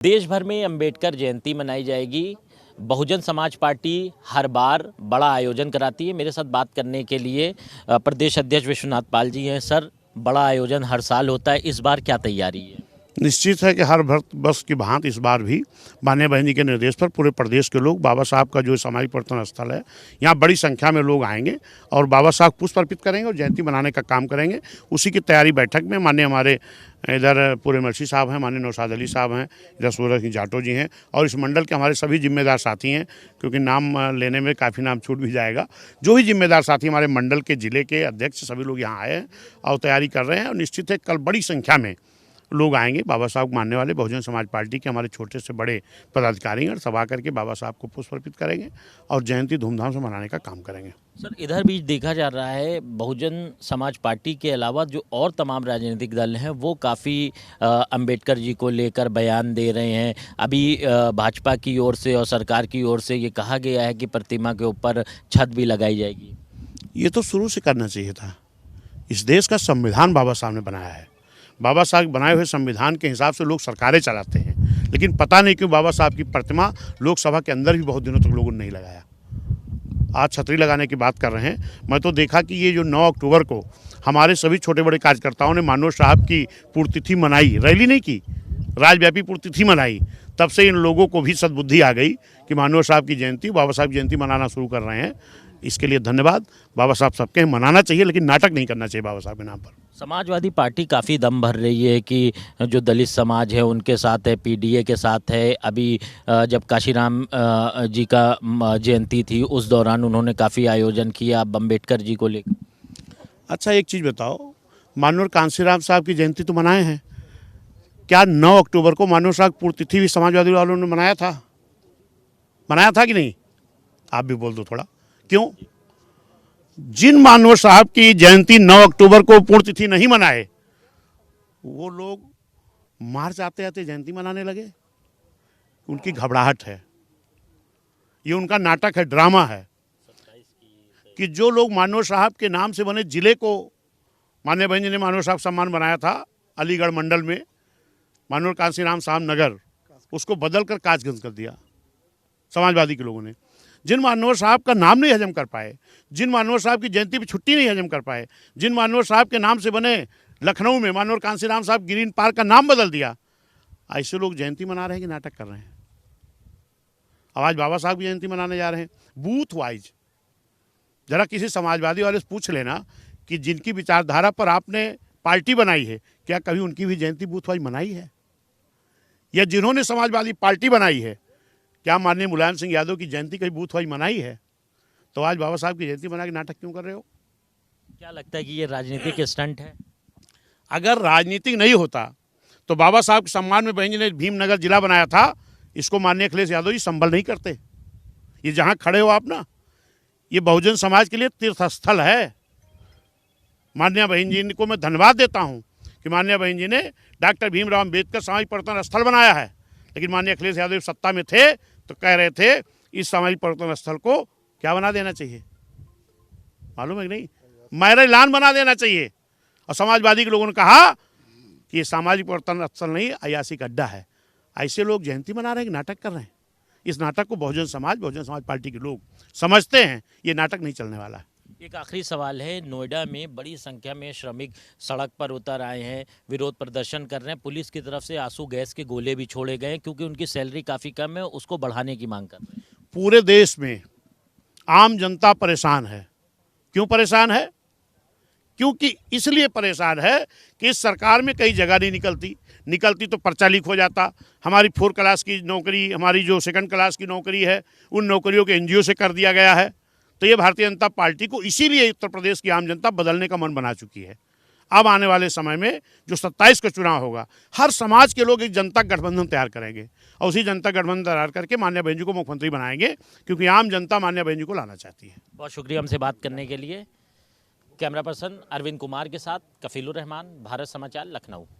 देश भर में अंबेडकर जयंती मनाई जाएगी। बहुजन समाज पार्टी हर बार बड़ा आयोजन कराती है। मेरे साथ बात करने के लिए प्रदेश अध्यक्ष विश्वनाथ पाल जी हैं। सर, बड़ा आयोजन हर साल होता है, इस बार क्या तैयारी है? निश्चित है कि हर वर्ष की भांति इस बार भी माननीय बहन जी के निर्देश पर पूरे प्रदेश के लोग बाबा साहब का जो सामाजिक परिवर्तन स्थल है, यहाँ बड़ी संख्या में लोग आएंगे और बाबा साहब पुष्प अर्पित करेंगे और जयंती मनाने का काम करेंगे। उसी की तैयारी बैठक में माननीय हमारे इधर पूरे मर्सी साहब हैं, माननीय नौशाद अली साहब हैं, इधर सूरज सिंह जाटो जी हैं और इस मंडल के हमारे सभी जिम्मेदार साथी हैं, क्योंकि नाम लेने में काफ़ी नाम छूट भी जाएगा। जो भी जिम्मेदार साथी हमारे मंडल के जिले के अध्यक्ष सभी लोग यहाँ आए हैं और तैयारी कर रहे हैं और निश्चित है कल बड़ी संख्या में लोग आएंगे। बाबा साहब मानने वाले बहुजन समाज पार्टी के हमारे छोटे से बड़े पदाधिकारी और सभा करके बाबा साहब को पुष्प अर्पित करेंगे और जयंती धूमधाम से मनाने का काम करेंगे। सर, इधर भी देखा जा रहा है बहुजन समाज पार्टी के अलावा जो और तमाम राजनीतिक दल हैं वो काफ़ी अंबेडकर जी को लेकर बयान दे रहे हैं। अभी भाजपा की ओर से और सरकार की ओर से ये कहा गया है कि प्रतिमा के ऊपर छत भी लगाई जाएगी। ये तो शुरू से करना चाहिए था। इस देश का संविधान बाबा साहब ने बनाया है। बाबा साहब बनाए हुए संविधान के हिसाब से लोग सरकारें चलाते हैं, लेकिन पता नहीं क्यों बाबा साहब की प्रतिमा लोकसभा के अंदर भी बहुत दिनों तक लोगों ने नहीं लगाया। आज छतरी लगाने की बात कर रहे हैं। मैं तो देखा कि ये जो 9 अक्टूबर को हमारे सभी छोटे बड़े कार्यकर्ताओं ने मानव साहब की पुण्यतिथि मनाई, रैली नहीं की, राज्यव्यापी पुण्यतिथि मनाई, तब से इन लोगों को भी सद्बुद्धि आ गई कि मानव साहब की जयंती, बाबा साहब की जयंती मनाना शुरू कर रहे हैं। इसके लिए धन्यवाद। बाबा साहब सबके मनाना चाहिए, लेकिन नाटक नहीं करना चाहिए बाबा साहब के नाम पर। समाजवादी पार्टी काफ़ी दम भर रही है कि जो दलित समाज है उनके साथ है, पीडीए के साथ है। अभी जब काशीराम जी का जयंती थी उस दौरान उन्होंने काफ़ी आयोजन किया अम्बेडकर जी को लेकर। अच्छा, एक चीज़ बताओ, माननीय कांशीराम साहब की जयंती तो मनाए हैं, क्या 9 अक्टूबर को माननीय साहब पुण्यतिथि भी समाजवादी वालों ने मनाया था कि नहीं? आप भी बोल दो थोड़ा। क्यों? जिन मानव साहब की जयंती 9 अक्टूबर को पुण्यतिथि नहीं मनाए, वो लोग मार्च आते आते जयंती मनाने लगे। उनकी घबराहट है, ये उनका नाटक है, ड्रामा है कि जो लोग मानव साहब के नाम से बने जिले को, माननीय बहन जी ने मानव साहब सम्मान बनाया था अलीगढ़ मंडल में, माननीय कांशीराम साहब नगर, उसको बदल कर कासगंज कर दिया समाजवादी के लोगों ने। जिन मानव साहब का नाम नहीं हजम कर पाए, जिन मानव साहब की जयंती पर छुट्टी नहीं हजम कर पाए, जिन मानव साहब के नाम से बने लखनऊ में मानव कांशीराम साहब ग्रीन पार्क का नाम बदल दिया, ऐसे लोग जयंती मना रहे हैं कि नाटक कर रहे हैं? अब आज बाबा साहब की जयंती मनाने जा रहे हैं बूथ वाइज। जरा किसी समाजवादी वाले से पूछ लेना कि जिनकी विचारधारा पर आपने पार्टी बनाई है, क्या कभी उनकी भी जयंती बूथ वाइज मनाई है? या जिन्होंने समाजवादी पार्टी बनाई है, क्या माननीय मुलायम सिंह यादव की जयंती कहीं बूथ वाइज मनाई है? तो आज बाबा साहब की जयंती मना के नाटक क्यों कर रहे हो? क्या लगता है कि ये राजनीतिक स्टंट है? अगर राजनीतिक नहीं होता तो बाबा साहब के सम्मान में बहन जी ने भीमनगर जिला बनाया था, इसको माननीय अखिलेश यादव जी संभल नहीं करते। ये जहाँ खड़े हो आप ना, ये बहुजन समाज के लिए तीर्थ स्थल है। माननीय बहन जी को मैं धन्यवाद देता हूँ कि माननीय बहन जी ने डॉक्टर भीमराव अम्बेडकर सामाजिक परिवर्तन स्थल बनाया है, लेकिन माननीय अखिलेश यादव सत्ता में थे तो कह रहे थे इस सामाजिक परिवर्तन स्थल को क्या बना देना चाहिए, मालूम है कि नहीं? मैरिज लॉन बना देना चाहिए। और समाजवादी के लोगों ने कहा कि ये सामाजिक परिवर्तन स्थल नहीं, अयासी का अड्डा है। ऐसे लोग जयंती मना रहे हैं कि नाटक कर रहे हैं? इस नाटक को बहुजन समाज पार्टी के लोग समझते हैं, ये नाटक नहीं चलने वाला है। एक आखिरी सवाल है, नोएडा में बड़ी संख्या में श्रमिक सड़क पर उतर आए हैं, विरोध प्रदर्शन कर रहे हैं। पुलिस की तरफ से आंसू गैस के गोले भी छोड़े गए क्योंकि उनकी सैलरी काफ़ी कम है, उसको बढ़ाने की मांग कर रहे हैं। पूरे देश में आम जनता परेशान है। क्यों परेशान है? क्योंकि इसलिए परेशान है कि इस सरकार में कई जगह नहीं निकलती तो पर्चा लीक हो जाता। हमारी 4 क्लास की नौकरी, हमारी जो 2nd क्लास की नौकरी है, उन नौकरियों के एनजीओ से कर दिया गया है। तो ये भारतीय जनता पार्टी को इसीलिए उत्तर प्रदेश की आम जनता बदलने का मन बना चुकी है। अब आने वाले समय में जो 27 का चुनाव होगा, हर समाज के लोग एक जनता गठबंधन तैयार करेंगे और उसी जनता गठबंधन तैयार करके माननीय बहन जी को मुख्यमंत्री बनाएंगे, क्योंकि आम जनता माननीय बहन जी को लाना चाहती है। बहुत शुक्रिया हमसे बात करने के लिए। कैमरा पर्सन अरविंद कुमार के साथ कफीलुर रहमान, भारत समाचार, लखनऊ।